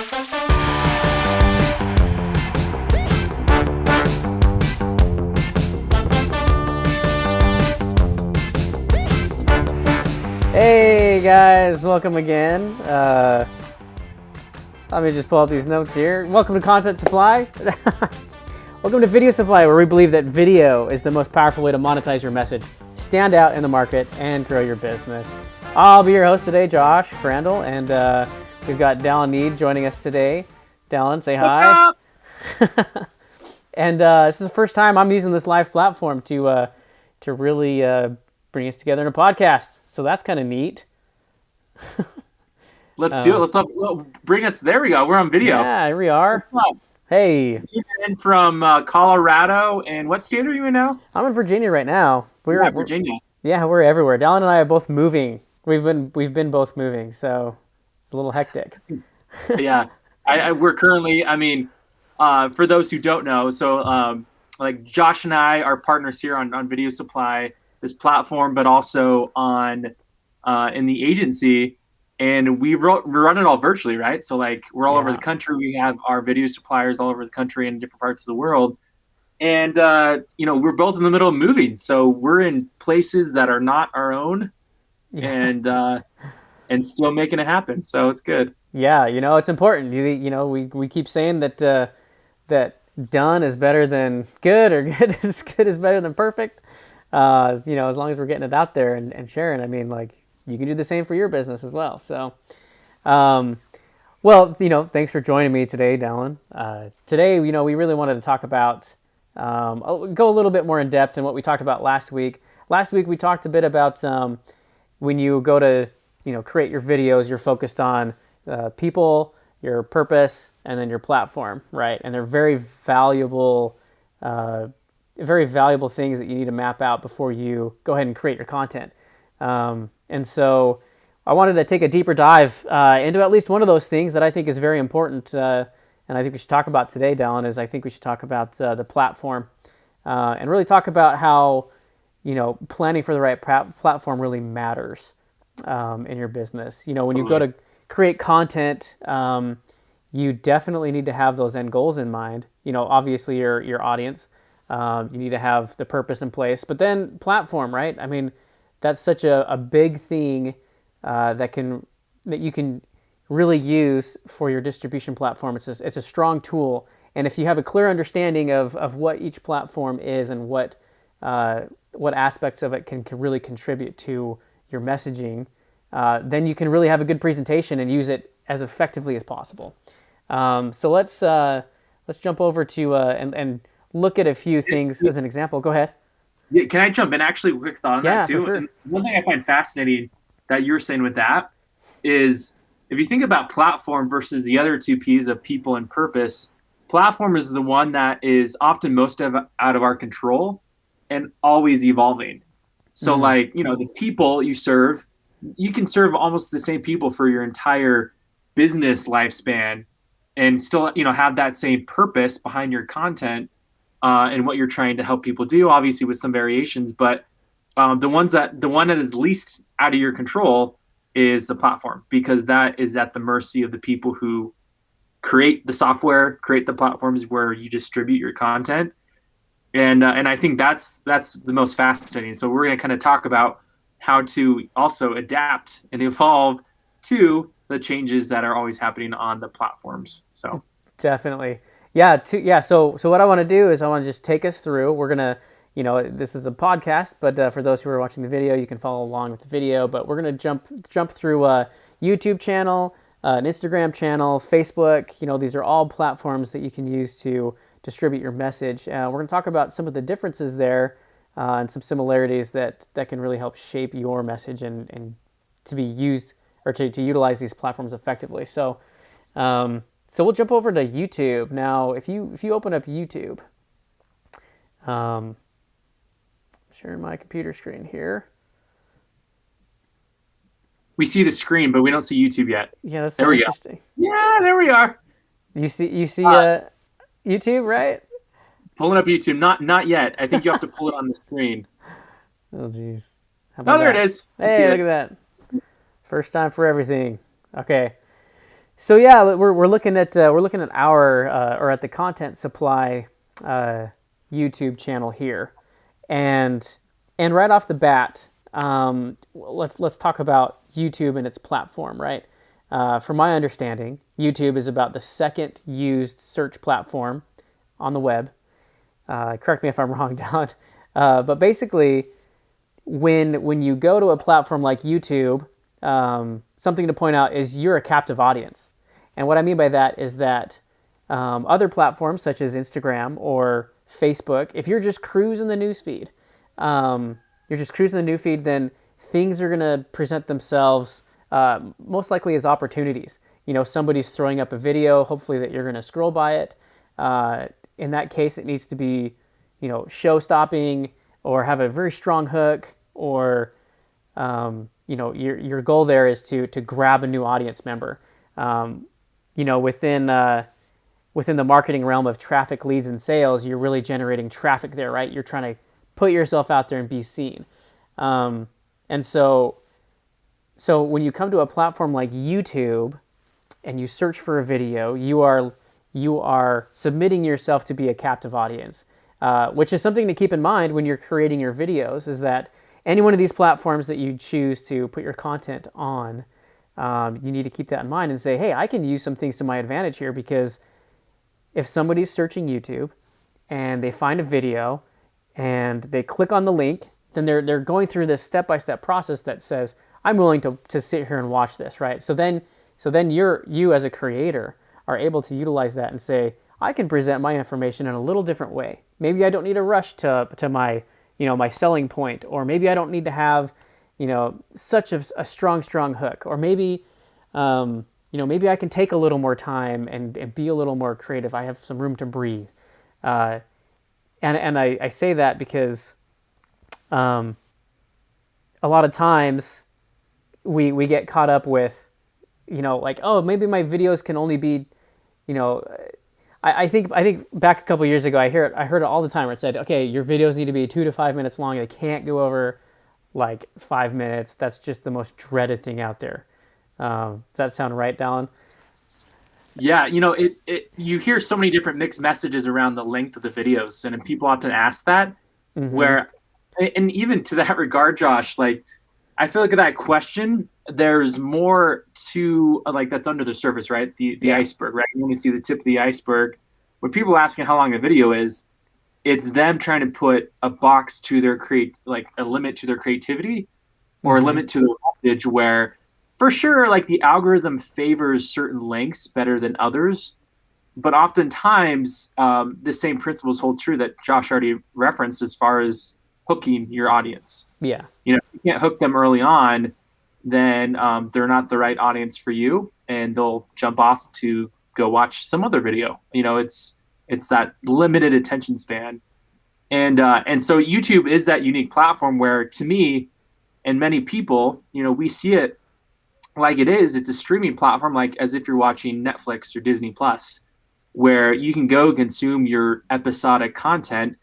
Hey guys, welcome again. Let me just pull up these notes here. Welcome to Content Supply. Welcome to Video Supply, where we believe that video is the most powerful way to monetize your message, stand out in the market, and grow your business. I'll be your host today, Josh Crandall, and we've got Dallin Nead joining us today. Dallin, say hi. And this is the first time I'm using this live platform to really bring us together in a podcast. So that's kind of neat. Let's do it. Let's bring us. There we go. We're on video. Yeah, here we are. Hey. You're in from Colorado, and what state are you in now? I'm in Virginia right now. We're Virginia. Yeah, we're everywhere. Dallin and I are both moving. We've been both moving, so it's a little hectic. Yeah, we're currently. I mean, for those who don't know, so like Josh and I are partners here on Video Supply, this platform, but also on in the agency, and we run it all virtually, right? So like we're all over the country. We have our video suppliers all over the country in different parts of the world, and we're both in the middle of moving, so we're in places that are not our own, and still making it happen. So it's good. Yeah, it's important. We keep saying that that done is better than good, or good is better than perfect. As long as we're getting it out there and sharing, I mean, like, you can do the same for your business as well. So, thanks for joining me today, Dallin. Today, we really wanted to talk about, go a little bit more in depth than what we talked about last week. Last week, we talked a bit about when you go to, create your videos, you're focused on people, your purpose, and then your platform, right? And they're very valuable things that you need to map out before you go ahead and create your content. And so I wanted to take a deeper dive into at least one of those things that I think is very important, and I think we should talk about today, Dallin, is I think we should talk about the platform, and really talk about how, planning for the right platform really matters in your business. When you go to create content, you definitely need to have those end goals in mind. Obviously your audience. You need to have the purpose in place, but then platform, right? I mean, that's such a big thing that you can really use for your distribution platform. It's a strong tool, and if you have a clear understanding of what each platform is and what aspects of it can really contribute to your messaging, then you can really have a good presentation and use it as effectively as possible. So let's jump over to and look at a few things as an example. Go ahead. Yeah, can I jump in? Actually, quick thought on that too. For sure. And one thing I find fascinating that you're saying with that is if you think about platform versus the other two P's of people and purpose, platform is the one that is often most out of our control and always evolving. So like, the people you serve, you can serve almost the same people for your entire business lifespan and still, have that same purpose behind your content. And what you're trying to help people do, obviously with some variations, but the one that is least out of your control is the platform, because that is at the mercy of the people who create the software, create the platforms where you distribute your content, and I think that's the most fascinating. So we're going to kind of talk about how to also adapt and evolve to the changes that are always happening on the platforms. So definitely. Yeah. So what I want to do is I want to just take us through. We're going to, this is a podcast, but for those who are watching the video, you can follow along with the video. But we're going to jump through a YouTube channel, an Instagram channel, Facebook. These are all platforms that you can use to distribute your message. We're going to talk about some of the differences there and some similarities that can really help shape your message and to be used or to utilize these platforms effectively. So we'll jump over to YouTube. Now, if you open up YouTube, sharing my computer screen here. We see the screen, but we don't see YouTube yet. Yeah, that's so interesting. Yeah, there we are. You see YouTube, right? Pulling up YouTube. Not yet. I think you have to pull it on the screen. Oh, geez. Oh, there it is. Hey, look at that. First time for everything. Okay. So yeah, we're looking at our or at the content supply uh, YouTube channel here, and right off the bat, let's talk about YouTube and its platform, right? From my understanding, YouTube is about the second used search platform on the web. Correct me if I'm wrong, Don. But basically, when you go to a platform like YouTube, something to point out is you're a captive audience. And what I mean by that is that other platforms such as Instagram or Facebook, if you're just cruising the newsfeed, then things are going to present themselves most likely as opportunities. Somebody's throwing up a video, hopefully that you're going to scroll by it. In that case, it needs to be, show stopping or have a very strong hook, or your goal there is to grab a new audience member. Within the marketing realm of traffic, leads, and sales, you're really generating traffic there, right? You're trying to put yourself out there and be seen. And so when you come to a platform like YouTube and you search for a video, you are submitting yourself to be a captive audience, which is something to keep in mind when you're creating your videos, is that any one of these platforms that you choose to put your content on, you need to keep that in mind and say, hey, I can use some things to my advantage here, because if somebody's searching YouTube and they find a video and they click on the link, then they're going through this step-by-step process that says, I'm willing to sit here and watch this, right? So then you as a creator are able to utilize that and say, I can present my information in a little different way. Maybe I don't need to rush to my my selling point, or maybe I don't need to have such a strong hook, or maybe maybe I can take a little more time and be a little more creative. I have some room to breathe. And I say that because a lot of times we get caught up with, like, oh, maybe my videos can only be, I think back a couple years ago, I heard it all the time where it said, okay, your videos need to be 2 to 5 minutes long. They can't go over like 5 minutes. That's just the most dreaded thing out there. Does that sound right, Dallin? Yeah, you hear so many different mixed messages around the length of the videos, and people often ask that. Mm-hmm. Where, and even to that regard, Josh, like, I feel like that question, there's more to, like, that's under the surface, right? The Yeah. iceberg, right? You only see the tip of the iceberg. When people are asking how long a video is, it's them trying to put a box to their like a limit to their creativity, or a Mm-hmm. limit to the message, where for sure, like, the algorithm favors certain lengths better than others. But oftentimes, the same principles hold true that Josh already referenced as far as hooking your audience. Yeah. If you can't hook them early on, then they're not the right audience for you, and they'll jump off to go watch some other video. It's that limited attention span, and so YouTube is that unique platform where, to me and many people, we see it like it is. It's a streaming platform, like as if you're watching Netflix or Disney Plus, where you can go consume your episodic content,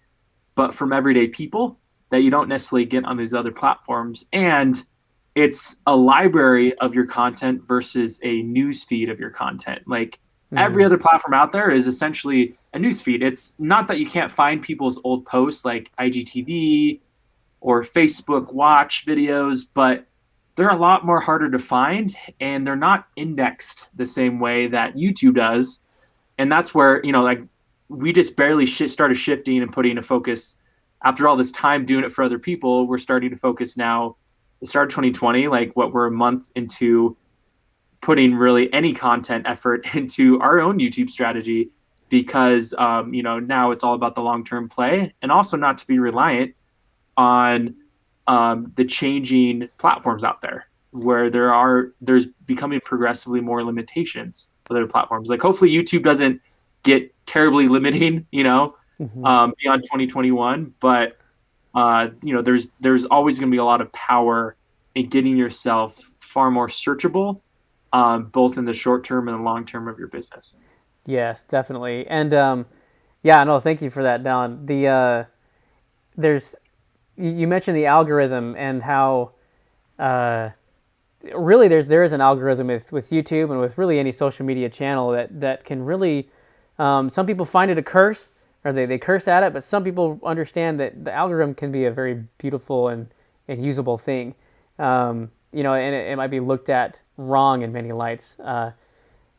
but from everyday people that you don't necessarily get on these other platforms. And it's a library of your content versus a news feed of your content. Like, every Mm-hmm. other platform out there is essentially a news feed. It's not that you can't find people's old posts like IGTV or Facebook Watch videos, but they're a lot more harder to find, and they're not indexed the same way that YouTube does. And that's where, like, we just barely started shifting and putting a focus after all this time doing it for other people. We're starting to focus now, the start of 2020, like, what, we're a month into putting really any content effort into our own YouTube strategy, because now it's all about the long-term play, and also not to be reliant on the changing platforms out there, where there's becoming progressively more limitations for other platforms. Like, hopefully YouTube doesn't get terribly limiting, Mm-hmm. beyond 2021, but there's always going to be a lot of power in getting yourself far more searchable, both in the short term and the long term of your business. Yes, definitely. And yeah, no, thank you for that, Don. There's you mentioned the algorithm and how really there is an algorithm with YouTube and with really any social media channel that can really, some people find it a curse, or they curse at it, but some people understand that the algorithm can be a very beautiful and usable thing. And it might be looked at wrong in many lights,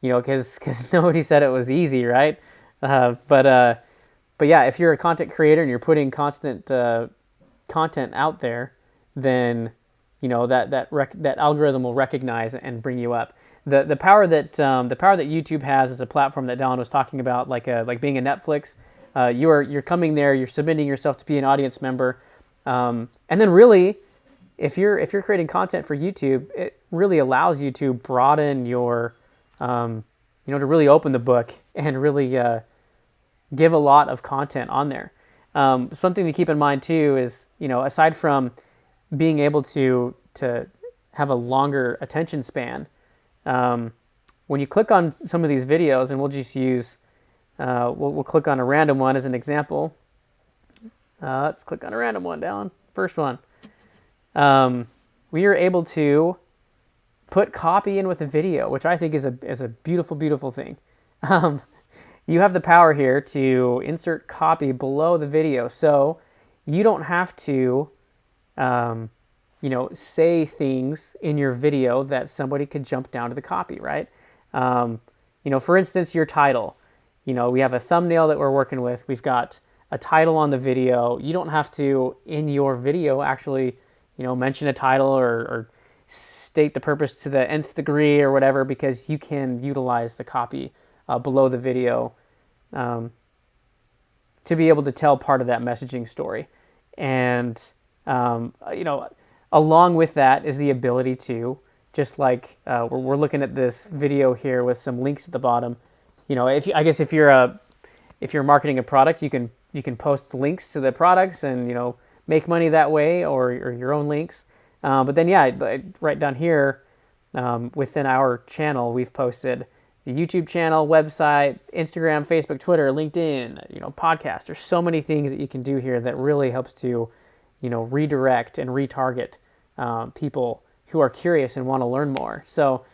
because nobody said it was easy, right? But yeah, if you're a content creator and you're putting constant content out there, then that algorithm will recognize and bring you up. The power that YouTube has as a platform that Dallin was talking about, like being a Netflix, you're coming there, you're submitting yourself to be an audience member, and then really, if you're creating content for YouTube, it really allows you to broaden your, to really open the book and really give a lot of content on there. Something to keep in mind too is, aside from being able to have a longer attention span, when you click on some of these videos, and we'll just use, we'll click on a random one as an example. Let's click on a random one down. First one. We are able to put copy in with a video, which I think is a beautiful, beautiful thing. You have the power here to insert copy below the video, so you don't have to, say things in your video that somebody could jump down to the copy, right? For instance, your title. We have a thumbnail that we're working with. We've got a title on the video. You don't have to, in your video, actually, mention a title or state the purpose to the nth degree or whatever, because you can utilize the copy below the video to be able to tell part of that messaging story. And, along with that is the ability to, just like we're looking at this video here with some links at the bottom. If you're marketing a product, you can post links to the products and, make money that way, or your own links. But then, right down here within our channel, we've posted the YouTube channel, website, Instagram, Facebook, Twitter, LinkedIn, podcast. There's so many things that you can do here that really helps to, redirect and retarget people who are curious and want to learn more. So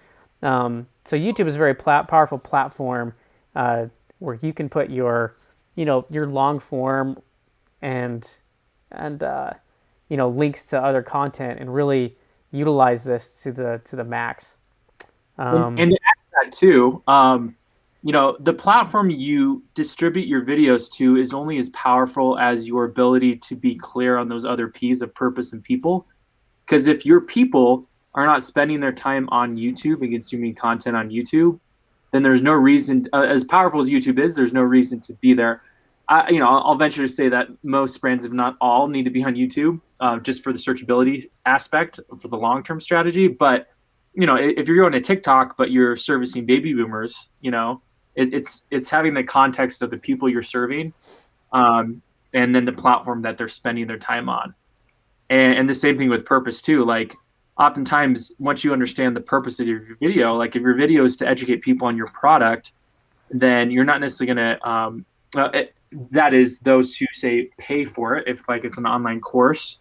YouTube is a very powerful platform where you can put your long form and links to other content and really utilize this to the max. And to add to that too, the platform you distribute your videos to is only as powerful as your ability to be clear on those other P's of purpose and people. Because if your people are not spending their time on YouTube and consuming content on YouTube, then there's no reason, as powerful as YouTube is, there's no reason to be there. I'll venture to say that most brands, if not all, need to be on YouTube just for the searchability aspect for the long-term strategy. But, if you're going to TikTok, but you're servicing baby boomers, it's having the context of the people you're serving and then the platform that they're spending their time on. And the same thing with purpose too. Like oftentimes once you understand the purpose of your video, like if your video is to educate people on your product, then you're not necessarily going to, that is those who say pay for it. If like it's an online course,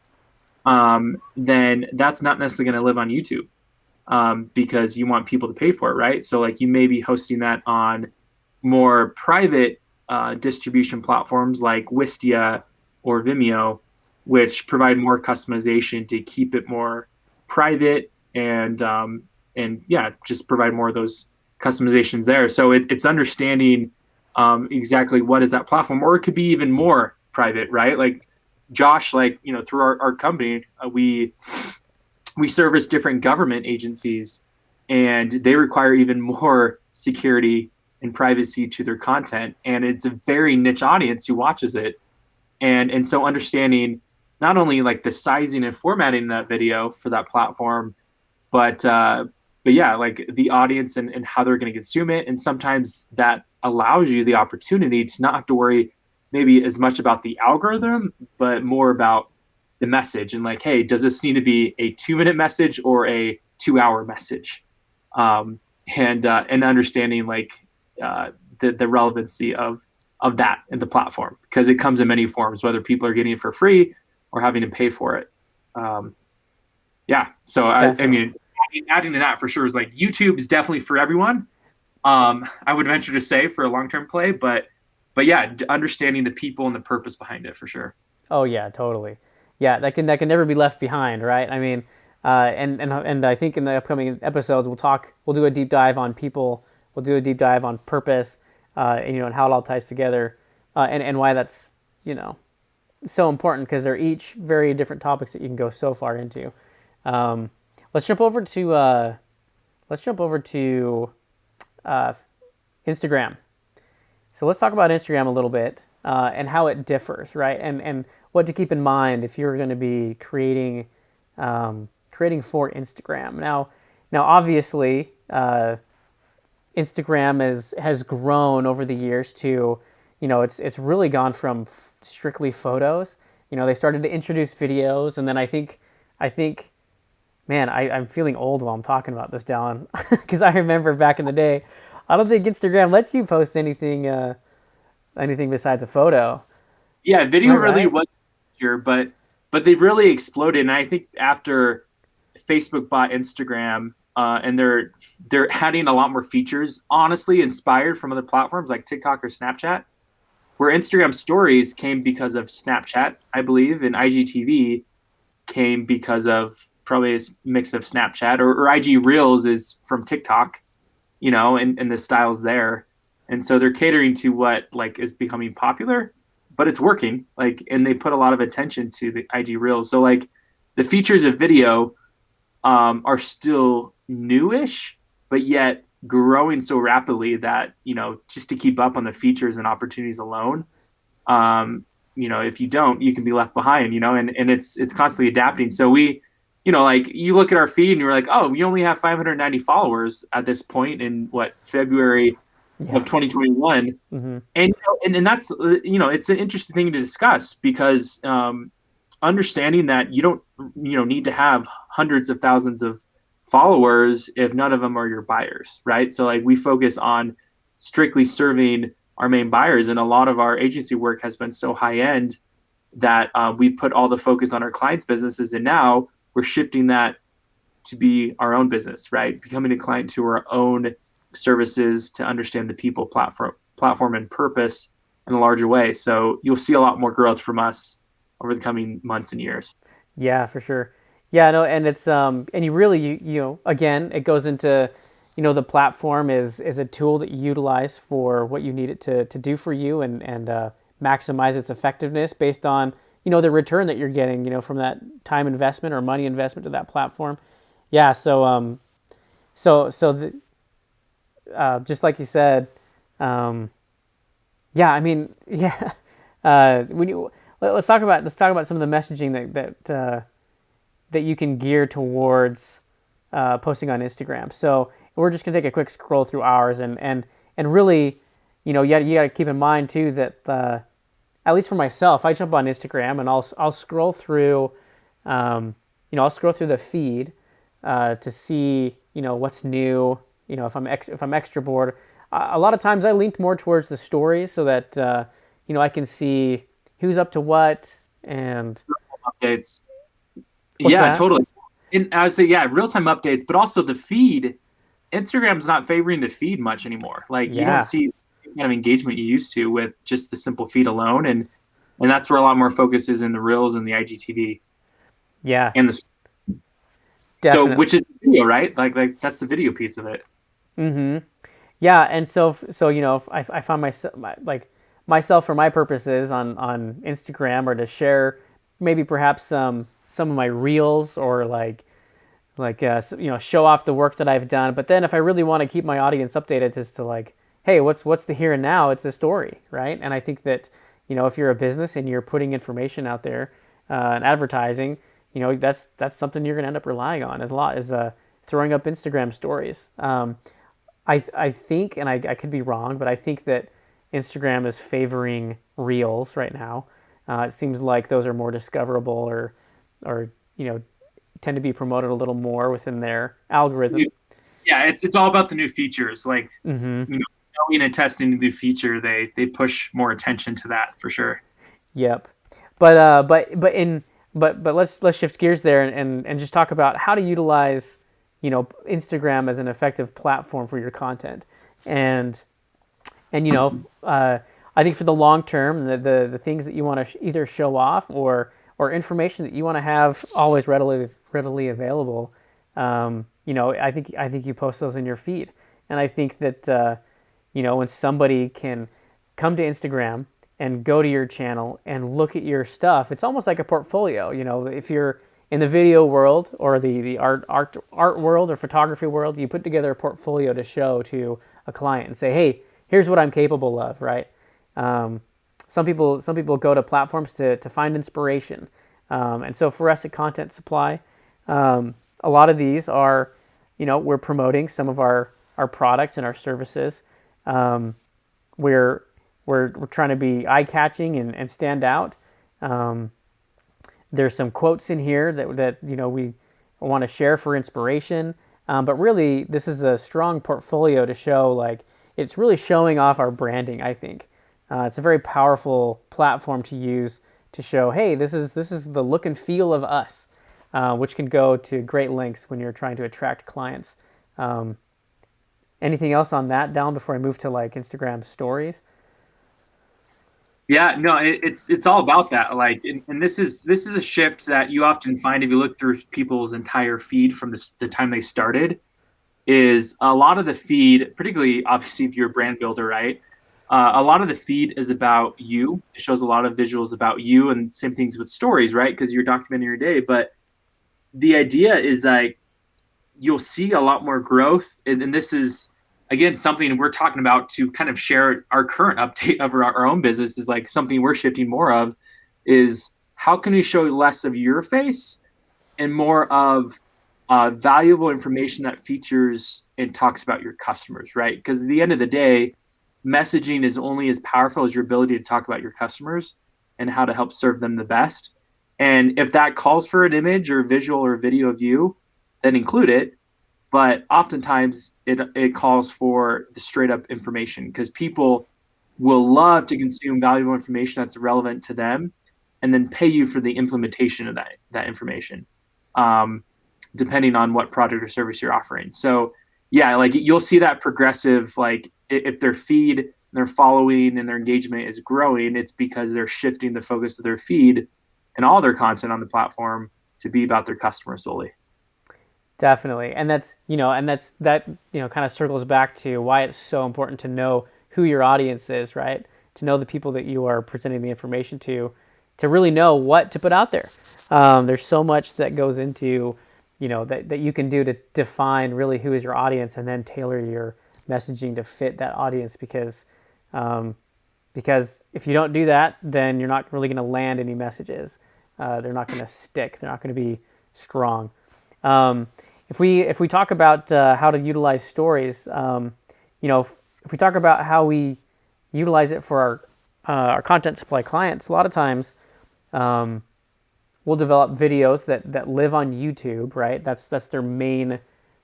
then that's not necessarily going to live on YouTube because you want people to pay for it, right? So like you may be hosting that on more private distribution platforms like Wistia or Vimeo, which provide more customization to keep it more private and just provide more of those customizations there. So it's understanding exactly what is that platform, or it could be even more private, right? Like Josh, through our company, we service different government agencies, and they require even more security and privacy to their content, and it's a very niche audience who watches it, and so understanding not only like the sizing and formatting that video for that platform, but yeah, like the audience and how they're going to consume it. And sometimes that allows you the opportunity to not have to worry maybe as much about the algorithm, but more about the message and like, hey, does this need to be a 2-minute message or a 2-hour message? And understanding like the relevancy of that in the platform, because it comes in many forms, whether people are getting it for free or having to pay for it. So I mean, adding to that for sure is like YouTube is definitely for everyone. I would venture to say for a long term play, but yeah, understanding the people and the purpose behind it for sure. Oh yeah, totally. Yeah, that can never be left behind, right? I mean, and I think in the upcoming episodes we'll do a deep dive on people, we'll do a deep dive on purpose, and how it all ties together, and why that's you know so important because they're each very different topics that you can go so far into. Um, let's jump over to uh, Instagram. So let's talk about Instagram a little bit and how it differs, right? And what to keep in mind if you're going to be creating for Instagram. Now obviously, Instagram has grown over the years to, it's really gone from strictly photos. They started to introduce videos, and then I think, man, I'm feeling old while I'm talking about this, Dallin, because I remember back in the day, I don't think Instagram lets you post anything besides a photo. Yeah, Am video I really right? was here, but they've really exploded. And I think after Facebook bought Instagram, and they're adding a lot more features, honestly inspired from other platforms like TikTok or Snapchat, where Instagram stories came because of Snapchat, I believe, and IGTV came because of probably a mix of Snapchat, or IG Reels is from TikTok, and the styles there. And so they're catering to what like is becoming popular, but it's working. Like, and they put a lot of attention to the IG Reels. So like the features of video are still newish, but yet growing so rapidly that, just to keep up on the features and opportunities alone, if you don't, you can be left behind, and it's constantly adapting. So like you look at our feed and you're like, oh, we only have 590 followers at this point in what, February Yeah. of 2021. Hmm. And that's, it's an interesting thing to discuss because, understanding that you don't, need to have hundreds of thousands of followers if none of them are your buyers, right? So like we focus on strictly serving our main buyers, and a lot of our agency work has been so high end that we've put all the focus on our clients' businesses, and now we're shifting that to be our own business, right? Becoming a client to our own services to understand the people, platform and purpose in a larger way. So you'll see a lot more growth from us over the coming months and years. Yeah, for sure. Yeah, no, and it's and you really again it goes into the platform is a tool that you utilize for what you need it to do for you and maximize its effectiveness based on the return that you're getting from that time investment or money investment to that platform. Yeah, so just like you said, um, yeah, I mean, yeah. When you let's talk about some of the messaging that you can gear towards posting on Instagram. So we're just gonna take a quick scroll through ours and really, you got to keep in mind too that at least for myself, I jump on Instagram and I'll scroll through, I'll scroll through the feed to see what's new. If I'm extra bored, a lot of times I lean more towards the stories so that I can see who's up to what and Updates. what's Yeah, that? totally. And I would say, yeah, real time updates, but also the feed. Instagram's not favoring the feed much anymore. Like you don't Yeah, see the kind of engagement you used to with just the simple feed alone, and that's where a lot more focus is in the reels and the IGTV yeah, and the so definitely. which is video, right? Like that's the video piece of it. Mm-hmm. Yeah, and so if I find myself for my purposes on Instagram or to share maybe perhaps some of my reels or show off the work that I've done. But then if I really want to keep my audience updated as to like, hey, what's the here and now? It's a story, right? And I think that if you're a business and you're putting information out there and advertising, that's something you're going to end up relying on as a lot is throwing up Instagram stories. I think, and I could be wrong, but I think that Instagram is favoring reels right now. It seems like those are more discoverable or tend to be promoted a little more within their algorithm. Yeah, it's all about the new features. Like, Mm-hmm. knowing and testing the new feature, they push more attention to that for sure. Yep. But let's shift gears there and just talk about how to utilize Instagram as an effective platform for your content. And I think for the long term, the things that you want to either show off or information that you want to have always readily available, I think you post those in your feed. And I think that when somebody can come to Instagram and go to your channel and look at your stuff, it's almost like a portfolio. If you're in the video world or the art world or photography world, you put together a portfolio to show to a client and say, hey, here's what I'm capable of, right? Some people go to platforms to find inspiration, and so for us at Content Supply, a lot of these are, we're promoting some of our products and our services. We're trying to be eye catching and stand out. There's some quotes in here that we want to share for inspiration. But really, this is a strong portfolio to show, like, it's really showing off our branding, I think. It's a very powerful platform to use to show, hey, this is the look and feel of us, which can go to great lengths when you're trying to attract clients. Anything else on that, Dallin, before I move to like Instagram stories? Yeah, no, it's all about that. Like, and this is a shift that you often find if you look through people's entire feed from the time they started. Is a lot of the feed, particularly obviously if you're a brand builder, right? A lot of the feed is about you. It shows a lot of visuals about you, and same things with stories, right? Because you're documenting your day. But the idea is like you'll see a lot more growth, and this is again something we're talking about to kind of share our current update of our own business. Is like something we're shifting more of is how can we show less of your face and more of valuable information that features and talks about your customers, right? Because at the end of the day, messaging is only as powerful as your ability to talk about your customers and how to help serve them the best. And if that calls for an image or visual or video of you, then include it. But oftentimes it calls for the straight up information because people will love to consume valuable information that's relevant to them and then pay you for the implementation of that information. Depending on what product or service you're offering. So yeah, like you'll see that progressive, like if their feed, their following and their engagement is growing, it's because they're shifting the focus of their feed and all their content on the platform to be about their customers solely. Definitely. And that kind of circles back to why it's so important to know who your audience is, right? To know the people that you are presenting the information to really know what to put out there. There's so much that goes into that you can do to define really who is your audience and then tailor your messaging to fit that audience because if you don't do that, then you're not really going to land any messages. They're not going to stick. They're not going to be strong. If we talk about how to utilize stories, if we talk about how we utilize it for our content supply clients, a lot of times we'll develop videos that live on YouTube, right? That's their main,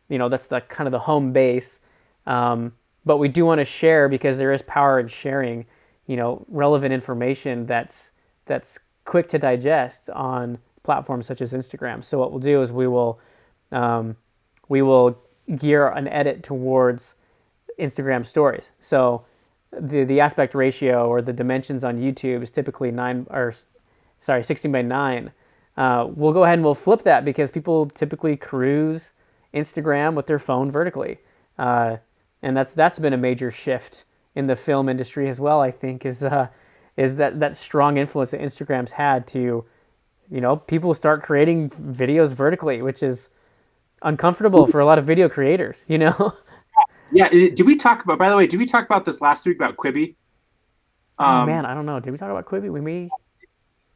that's the kind of the home base. But we do want to share because there is power in sharing, relevant information that's quick to digest on platforms such as Instagram. So what we'll do is we will gear an edit towards Instagram stories. So the aspect ratio or the dimensions on YouTube is typically 16 by 9. We'll go ahead and we'll flip that because people typically cruise Instagram with their phone vertically. And that's been a major shift in the film industry as well, I think, is that strong influence that Instagram's had to, people start creating videos vertically, which is uncomfortable for a lot of video creators, Yeah. Did we talk about this last week about Quibi? Oh man, I don't know. Did we talk about Quibi? We may.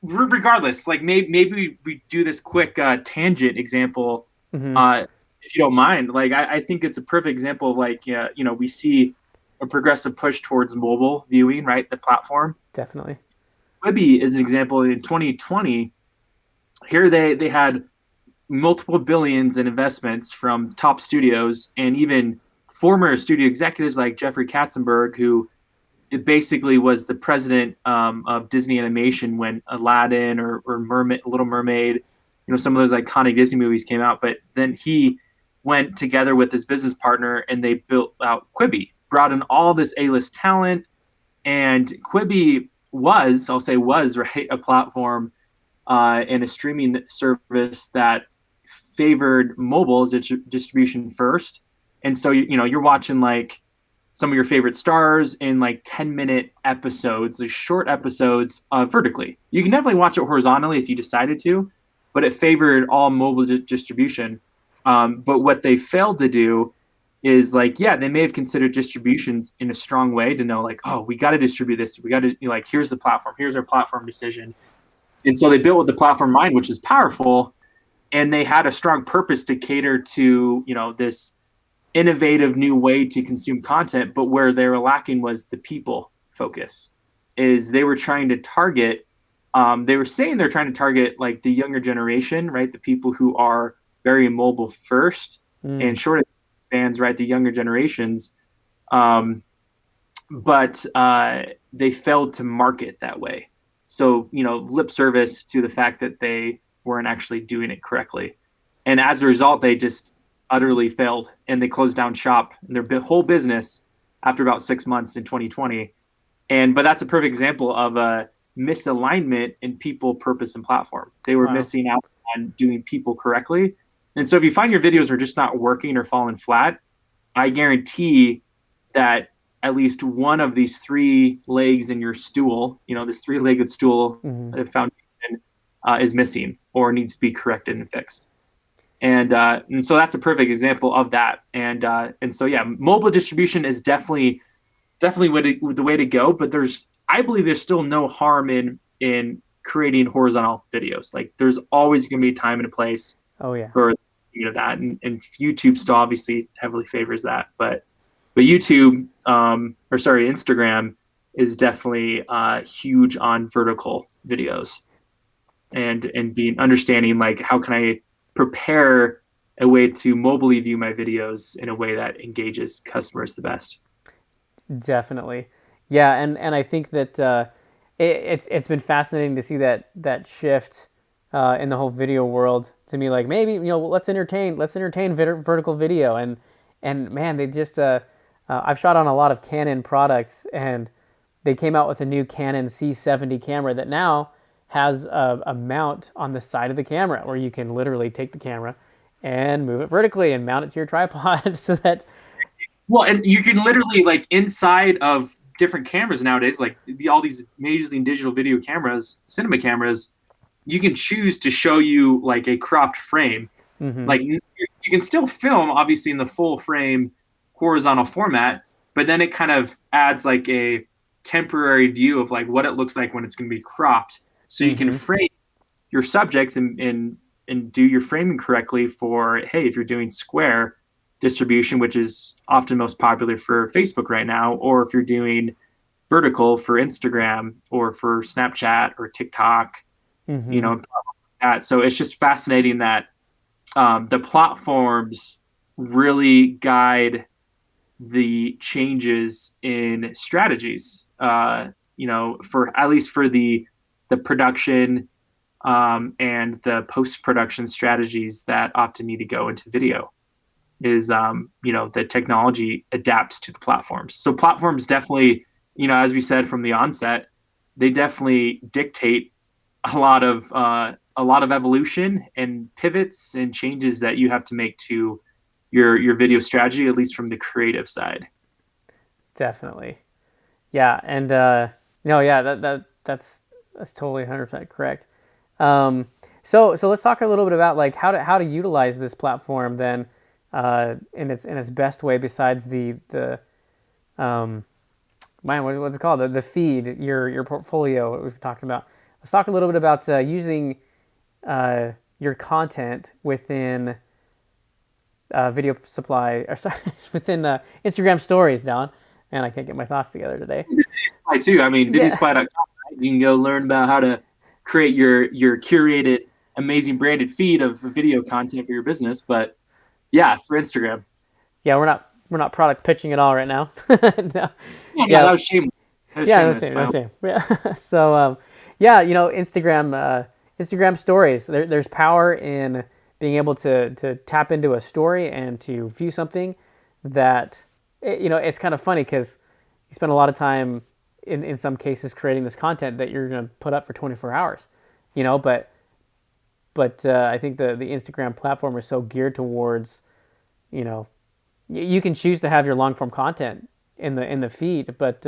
Regardless, like maybe we do this quick tangent example, if you don't mind. Like I think it's a perfect example of like we see a progressive push towards mobile viewing, right? The platform. Definitely. Quibi is an example. In 2020, here they had multiple billions in investments from top studios and even former studio executives like Jeffrey Katzenberg, who it basically was the president of Disney Animation when Aladdin or Little Mermaid, some of those iconic Disney movies came out. But then he went together with his business partner and they built out Quibi, brought in all this A-list talent. And Quibi was, I'll say was, right, a platform and a streaming service that favored mobile distribution first. And so, you're watching like some of your favorite stars in like 10-minute episodes, the short episodes vertically. You can definitely watch it horizontally if you decided to, but it favored all mobile distribution. But what they failed to do is like, yeah, they may have considered distributions in a strong way to know like, oh, we got to distribute this. We got to, like, here's the platform. Here's our platform decision. And so they built with the platform mind, which is powerful. And they had a strong purpose to cater to, this innovative new way to consume content. But where they were lacking was the people focus. Is they were trying to target, they were saying they're trying to target like the younger generation, right? The people who are very mobile first and short spans, right? The younger generations. But they failed to market that way. So, lip service to the fact that they weren't actually doing it correctly. And as a result, they just utterly failed and they closed down shop in their whole business after about 6 months in 2020. But that's a perfect example of a misalignment in people, purpose, and platform. They were missing out on doing people correctly. And so if you find your videos are just not working or falling flat, I guarantee that at least one of these three legs in your stool, this three-legged stool foundation is missing or needs to be corrected and fixed. And so that's a perfect example of that. And so, yeah, mobile distribution is definitely the way to go. But I believe there's still no harm in creating horizontal videos. Like there's always going to be a time and a place for that. And YouTube still obviously heavily favors that. But YouTube, Instagram is definitely huge on vertical videos and understanding like how can I prepare a way to mobily view my videos in a way that engages customers the best. Definitely. Yeah. And I think that it's been fascinating to see that shift in the whole video world to me. Like maybe, let's entertain vertical video. And man, they just, I've shot on a lot of Canon products and they came out with a new Canon C70 camera that now has a mount on the side of the camera where you can literally take the camera and move it vertically and mount it to your tripod so that. Well, and you can literally like inside of different cameras nowadays, like all these amazing digital video cameras, cinema cameras, you can choose to show you like a cropped frame. Mm-hmm. Like you can still film obviously in the full frame horizontal format, but then it kind of adds like a temporary view of like what it looks like when it's going to be cropped. So you can frame your subjects and do your framing correctly for, hey, if you're doing square distribution, which is often most popular for Facebook right now, or if you're doing vertical for Instagram or for Snapchat or TikTok, that. So it's just fascinating that the platforms really guide the changes in strategies, for at least for the production and the post-production strategies that often need to go into video is, the technology adapts to the platforms. So platforms definitely, as we said from the onset, they definitely dictate a lot of evolution and pivots and changes that you have to make to your video strategy, at least from the creative side. Definitely. Yeah. And, that's totally 100% correct. So let's talk a little bit about like how to utilize this platform then, in its best way besides the what's it called? The feed, your portfolio, what we've talked about. Let's talk a little bit about using your content within video supply, or sorry, within Instagram stories, Dallin. Man, I can't get my thoughts together today. I too. I mean, videosupply.com. Right? You can go learn about how to create your curated, amazing branded feed of video content for your business. But yeah, for Instagram. Yeah, we're not product pitching at all right now. No. Yeah, that was shameless. No shame. Yeah. So Instagram stories. There's power in being able to tap into a story and to view something that, it's kind of funny because you spend a lot of time in some cases creating this content that you're going to put up for 24 hours, but I think the Instagram platform is so geared towards, you know, you can choose to have your long form content in the feed, but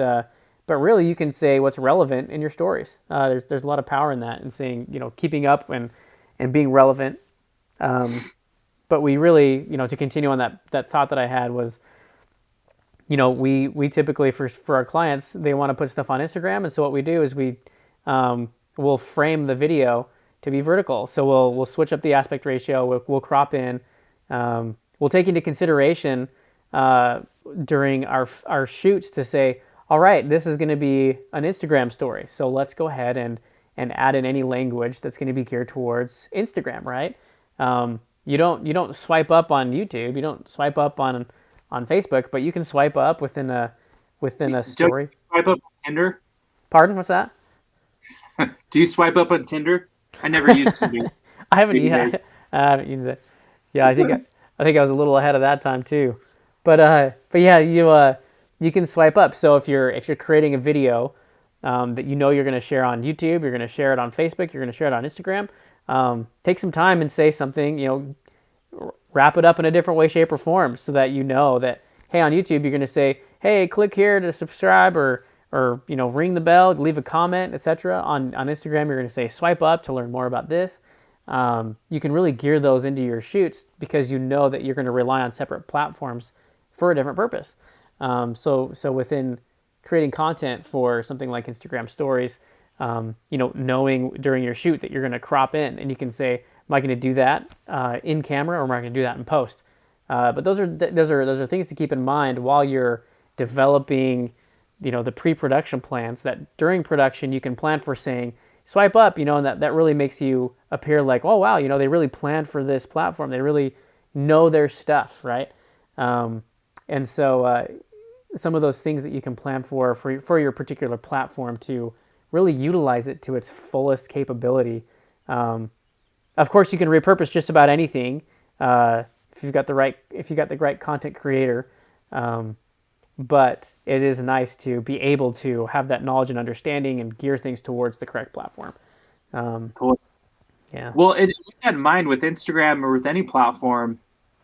really you can say what's relevant in your stories. There's a lot of power in that, and saying, keeping up and being relevant. But we really, to continue on that thought that I had was, we typically for our clients, they want to put stuff on Instagram, and so what we do is we'll frame the video to be vertical. So we'll switch up the aspect ratio. We'll crop in. We'll take into consideration during our shoots to say, all right, this is going to be an Instagram story. So let's go ahead and add in any language that's going to be geared towards Instagram, right? You don't swipe up on YouTube. You don't swipe up on Facebook, but you can swipe up within a story. Do you swipe up on Tinder? Pardon? What's that? Do you swipe up on Tinder? I never used Tinder. I haven't used it. Yeah, I think I was a little ahead of that time too. But yeah, you can swipe up. So if you're creating a video that you're going to share on YouTube, you're going to share it on Facebook, you're going to share it on Instagram, take some time and say something. Wrap it up in a different way, shape, or form, so that that, hey, on YouTube you're going to say, hey, click here to subscribe, or ring the bell, leave a comment, etc. On Instagram you're going to say swipe up to learn more about this. You can really gear those into your shoots because that you're going to rely on separate platforms for a different purpose. So within creating content for something like Instagram stories, knowing during your shoot that you're going to crop in, and you can say, am I going to do that in camera, or am I going to do that in post? But those are things to keep in mind while you're developing, the pre-production plans, that during production you can plan for saying swipe up, and that really makes you appear like, oh wow, they really planned for this platform. They really know their stuff, right? And so some of those things that you can plan for your particular platform to really utilize it to its fullest capability. Of course, you can repurpose just about anything if you've got the right content creator. But it is nice to be able to have that knowledge and understanding and gear things towards the correct platform. Totally. Yeah. Well, with that in mind, with Instagram or with any platform,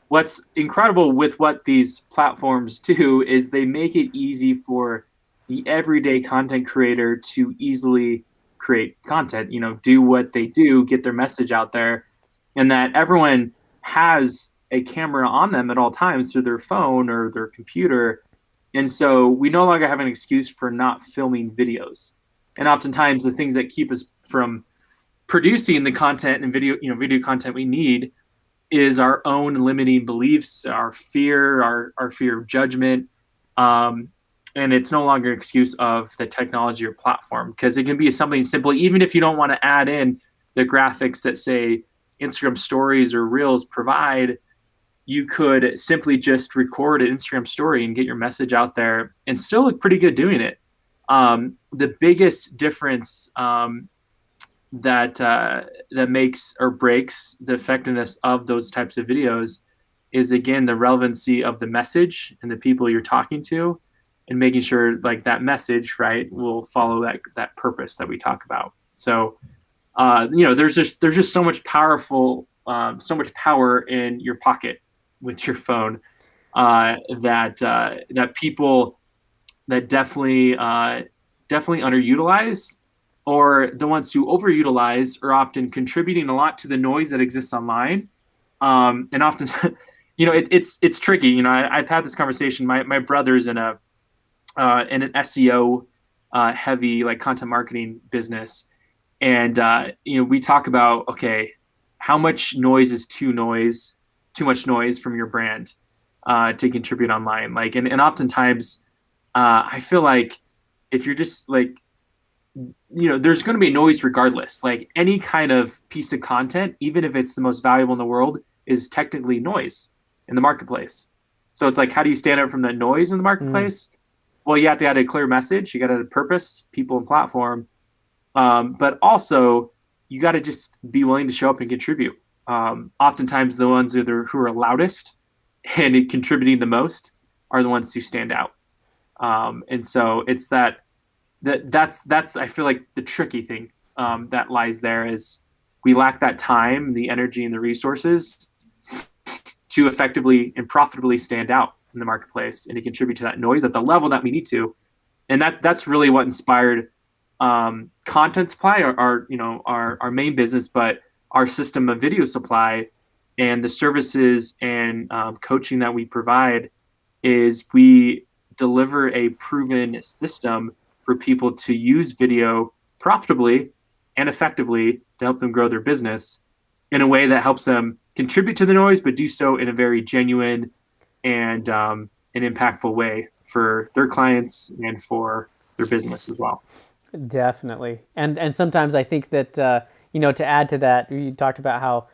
what's incredible with what these platforms do is they make it easy for the everyday content creator to easily create content, do what they do, get their message out there, and that everyone has a camera on them at all times through their phone or their computer. And so we no longer have an excuse for not filming videos. And oftentimes the things that keep us from producing the content and video content we need is our own limiting beliefs, our fear, our fear of judgment. And it's no longer an excuse of the technology or platform, because it can be something simple. Even if you don't want to add in the graphics that say Instagram stories or reels provide, you could simply just record an Instagram story and get your message out there and still look pretty good doing it. The biggest difference that makes or breaks the effectiveness of those types of videos is, again, the relevancy of the message and the people you're talking to, and making sure like that message, right, will follow that purpose that we talk about. So, there's just so much power in your pocket with your phone that people that definitely underutilize, or the ones who overutilize, are often contributing a lot to the noise that exists online. And often, it's tricky. I've had this conversation. My brother's in an SEO heavy, like, content marketing business, and we talk about, okay, how much noise is too much noise from your brand to contribute online. Like, and oftentimes I feel like if you're just like, there's going to be noise regardless. Like, any kind of piece of content, even if it's the most valuable in the world, is technically noise in the marketplace. So it's like, how do you stand out from that noise in the marketplace? Well, you have to add a clear message. You got to add a purpose, people, and platform. But also, you got to just be willing to show up and contribute. oftentimes the ones who are loudest and contributing the most are the ones who stand out. And so it's that's I feel like the tricky thing that lies there is we lack that time, the energy, and the resources to effectively and profitably stand out in the marketplace and to contribute to that noise at the level that we need to. And that's really what inspired content supply, our main business, but our system of video supply and the services and coaching that we provide is we deliver a proven system for people to use video profitably and effectively to help them grow their business in a way that helps them contribute to the noise, but do so in a very genuine and an impactful way for their clients and for their business as well. Definitely. And sometimes I think that to add to that, you talked about how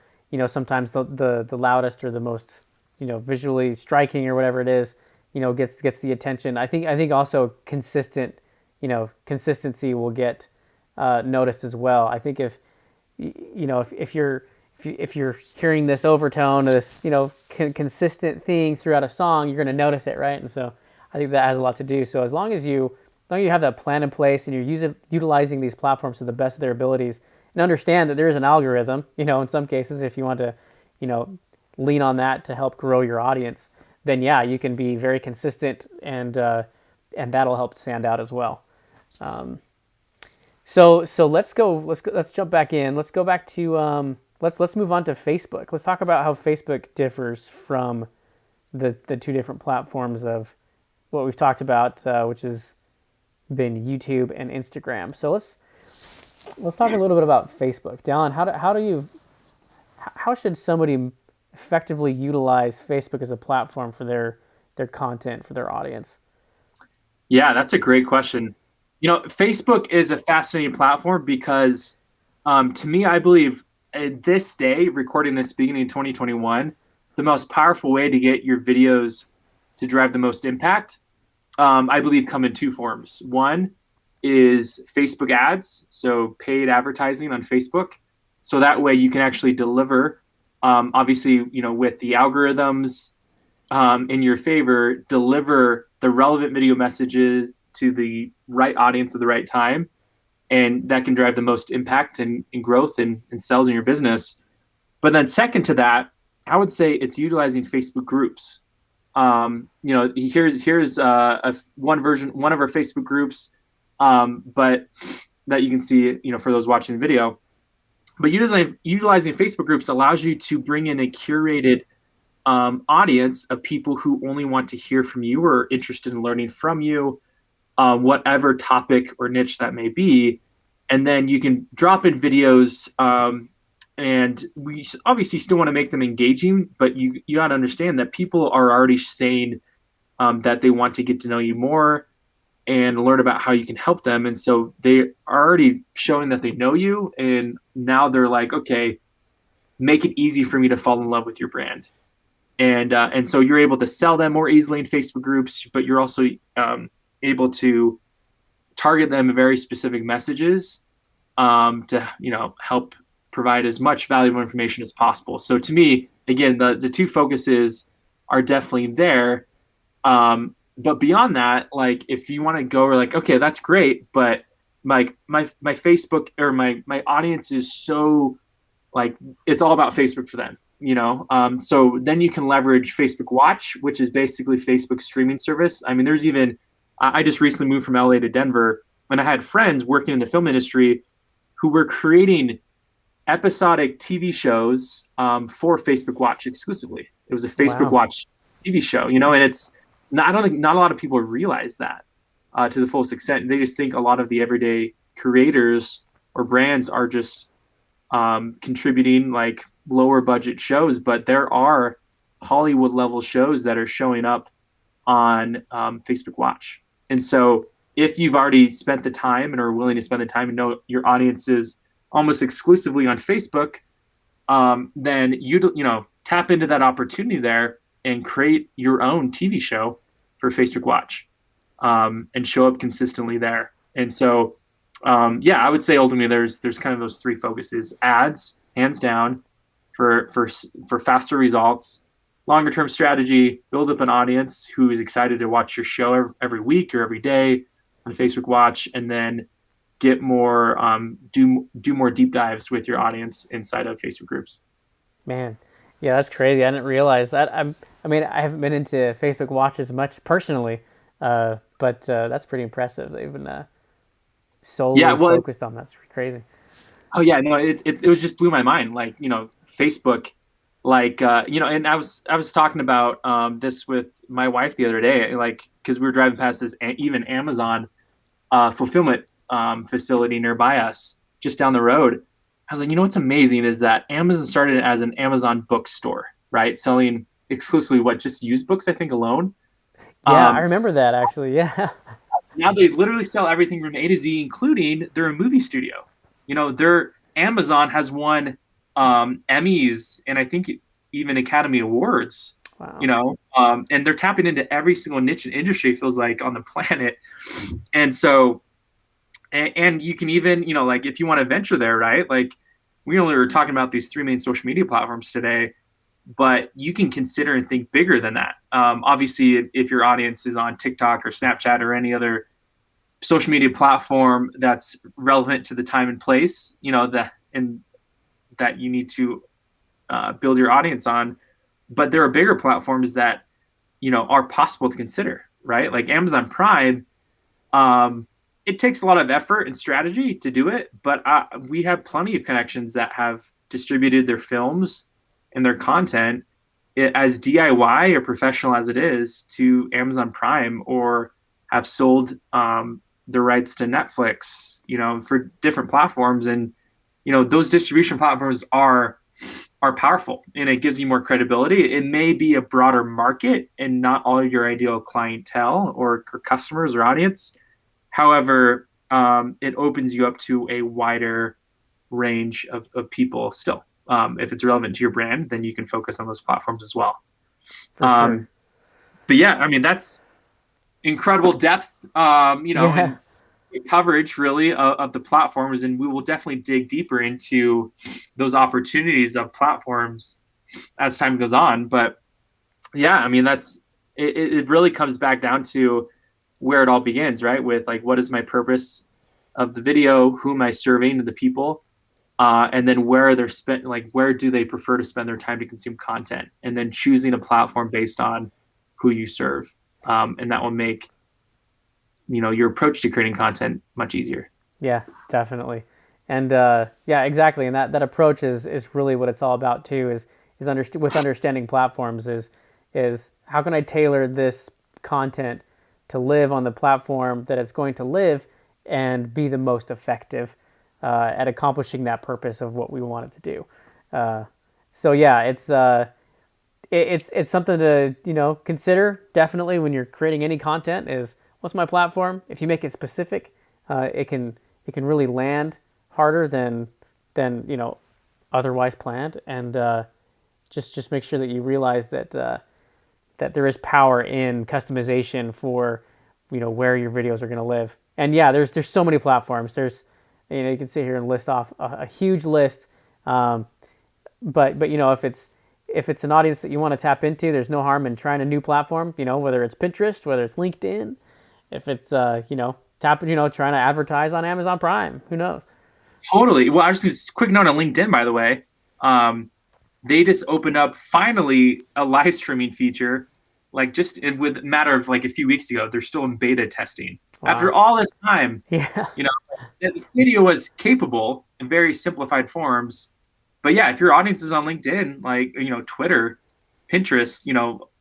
sometimes the loudest or the most visually striking or whatever it is gets the attention. I think also consistency will get noticed as well. I think if you're hearing this overtone of consistent thing throughout a song, you're going to notice it, right? And so I think that has a lot to do. So as long as you have that plan in place and you're utilizing these platforms to the best of their abilities, and understand that there is an algorithm, in some cases, if you want to, lean on that to help grow your audience, then yeah, you can be very consistent, and that'll help stand out as well. So let's jump back in. Let's go back to let's move on to Facebook. Let's talk about how Facebook differs from the two different platforms of what we've talked about, which has been YouTube and Instagram. So let's talk a little bit about Facebook. Dallin, how should somebody effectively utilize Facebook as a platform for their content, for their audience? Yeah, that's a great question. Facebook is a fascinating platform because, to me, I believe at this day, recording this beginning in 2021, the most powerful way to get your videos to drive the most impact, I believe, come in two forms. One is Facebook ads, so paid advertising on Facebook. So that way you can actually deliver, obviously, with the algorithms in your favor, deliver the relevant video messages to the right audience at the right time. And that can drive the most impact and growth and sales in your business. But then second to that, I would say it's utilizing Facebook groups. Here's one of our Facebook groups, but that you can see, for those watching the video. But utilizing Facebook groups allows you to bring in a curated audience of people who only want to hear from you or are interested in learning from you, whatever topic or niche that may be. And then you can drop in videos, and we obviously still want to make them engaging, but you got to understand that people are already saying that they want to get to know you more and learn about how you can help them. And so they are already showing that they know you. And now they're like, okay, make it easy for me to fall in love with your brand. And so you're able to sell them more easily in Facebook groups, but you're also able to target them in very specific messages to help provide as much valuable information as possible. So to me, again, the two focuses are definitely there. But beyond that, like if you want to go, like, okay, that's great, but like my Facebook or my audience is so like it's all about Facebook for them. So then you can leverage Facebook Watch, which is basically Facebook's streaming service. I mean, there's even I just recently moved from LA to Denver, and I had friends working in the film industry who were creating episodic TV shows for Facebook Watch exclusively. It was a Facebook Wow. Watch TV show, and it's not, I don't think not a lot of people realize that to the fullest extent. They just think a lot of the everyday creators or brands are just contributing like lower budget shows, but there are Hollywood level shows that are showing up on Facebook Watch. And so if you've already spent the time and are willing to spend the time and know your audience is almost exclusively on Facebook, then you tap into that opportunity there and create your own TV show for Facebook Watch, and show up consistently there. And so, I would say ultimately there's kind of those three focuses: ads, hands down, for faster results, longer term strategy, build up an audience who is excited to watch your show every week or every day on Facebook Watch, and then get more do more deep dives with your audience inside of Facebook groups. Man, yeah, that's crazy. I didn't realize that. I mean, I haven't been into Facebook Watch as much personally, but that's pretty impressive. They've been Yeah, solely well, focused on that. That's crazy. oh yeah, no, it was just blew my mind. Like, Facebook, like, and I was talking about this with my wife the other day, like, because we were driving past this even Amazon fulfillment facility nearby us, just down the road. I was like, what's amazing is that Amazon started as an Amazon bookstore, right, selling exclusively just used books, I think, alone. Yeah, I Um, remember that actually. Yeah. Now they literally sell everything from A to Z, including they're a movie studio. Their Amazon has won Emmys and I think even Academy Awards. Wow. And they're tapping into every single niche and industry, feels like, on the planet. And so, and you can even, like, if you want to venture there, right? Like, we only were talking about these three main social media platforms today, but you can consider and think bigger than that. Obviously, if your audience is on TikTok or Snapchat or any other social media platform that's relevant to the time and place, that you need to build your audience on. But there are bigger platforms that are possible to consider, right? Like Amazon Prime. It takes a lot of effort and strategy to do it, but we have plenty of connections that have distributed their films and their content, as DIY or professional as it is, to Amazon Prime, or have sold the rights to Netflix, for different platforms. And those distribution platforms are powerful, and it gives you more credibility. It may be a broader market and not all your ideal clientele or customers or audience. However, it opens you up to a wider range of people still. If it's relevant to your brand, then you can focus on those platforms as well. For sure. Um, but yeah, I mean, that's incredible depth, Yeah. and coverage, really, of the platforms. And we will definitely dig deeper into those opportunities of platforms as time goes on. But yeah, I mean, it really comes back down to where it all begins, right? With, like, what is my purpose of the video? Who am I serving to the people? And then where they're spent, like, where do they prefer to spend their time to consume content? And then choosing a platform based on who you serve. And that will make, your approach to creating content much easier. Yeah, definitely. And yeah, exactly. And that approach is really what it's all about too. With understanding platforms is how can I tailor this content to live on the platform that it's going to live and be the most effective at accomplishing that purpose of what we want it to do. So yeah, it's something to consider definitely when you're creating any content. Is what's my platform? If you make it specific, it can really land harder than otherwise planned. And just make sure that you realize that there is power in customization for where your videos are going to live. And yeah, there's so many platforms. There's you can sit here and list off a huge list. But if it's an audience that you want to tap into, there's no harm in trying a new platform. Whether it's Pinterest, whether it's LinkedIn, if it's trying to advertise on Amazon Prime, who knows? Totally. Well, actually, just a quick note on LinkedIn, by the way. They just opened up, finally, a live streaming feature, like, just with a matter of, like, a few weeks ago. They're still in beta testing after Wow. all this time. Yeah. You know, the video was capable in very simplified forms. But yeah, if your audience is on LinkedIn, like, Twitter, Pinterest,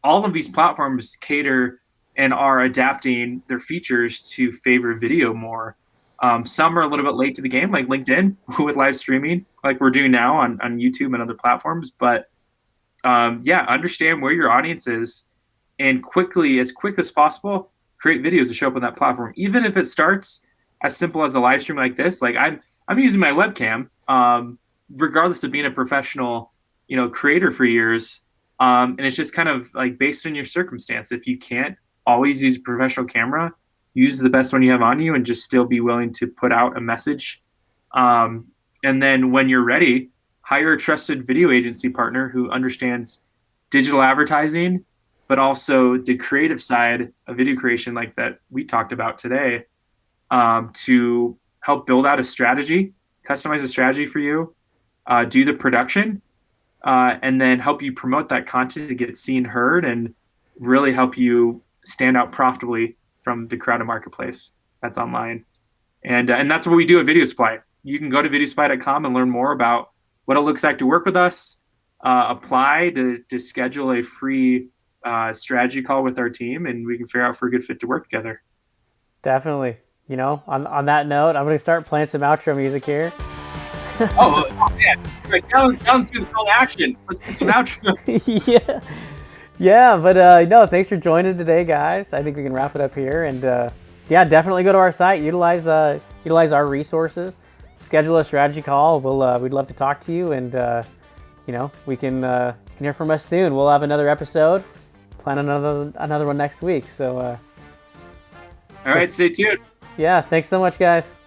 all of these platforms cater and are adapting their features to favor video more. Some are a little bit late to the game, like LinkedIn with live streaming, like we're doing now on YouTube and other platforms. But yeah, understand where your audience is, and as quick as possible, create videos to show up on that platform. Even if it starts as simple as a live stream like this, like I'm using my webcam, regardless of being a professional, creator for years. And it's just kind of like based on your circumstance. If you can't always use a professional camera, use the best one you have on you, and just still be willing to put out a message. And then when you're ready, hire a trusted video agency partner who understands digital advertising, but also the creative side of video creation, like that we talked about today, to help build out a strategy, customize a strategy for you, do the production, and then help you promote that content to get seen, heard, and really help you stand out profitably from the crowded marketplace that's online. And that's what we do at VideoSupply. You can go to videosupply.com and learn more about what it looks like to work with us, apply to schedule a free strategy call with our team, and we can figure out if we're a good fit to work together. Definitely. On that note, I'm going to start playing some outro music here. Oh man! Right, down through the call to action. Let's do some outro. Yeah, but no, thanks for joining today, guys. I think we can wrap it up here, and yeah, definitely go to our site, utilize our resources, schedule a strategy call. We'd love to talk to you, and we can you can hear from us soon. We'll have another episode. Plan another one next week. So all right, stay tuned. Yeah, thanks so much, guys.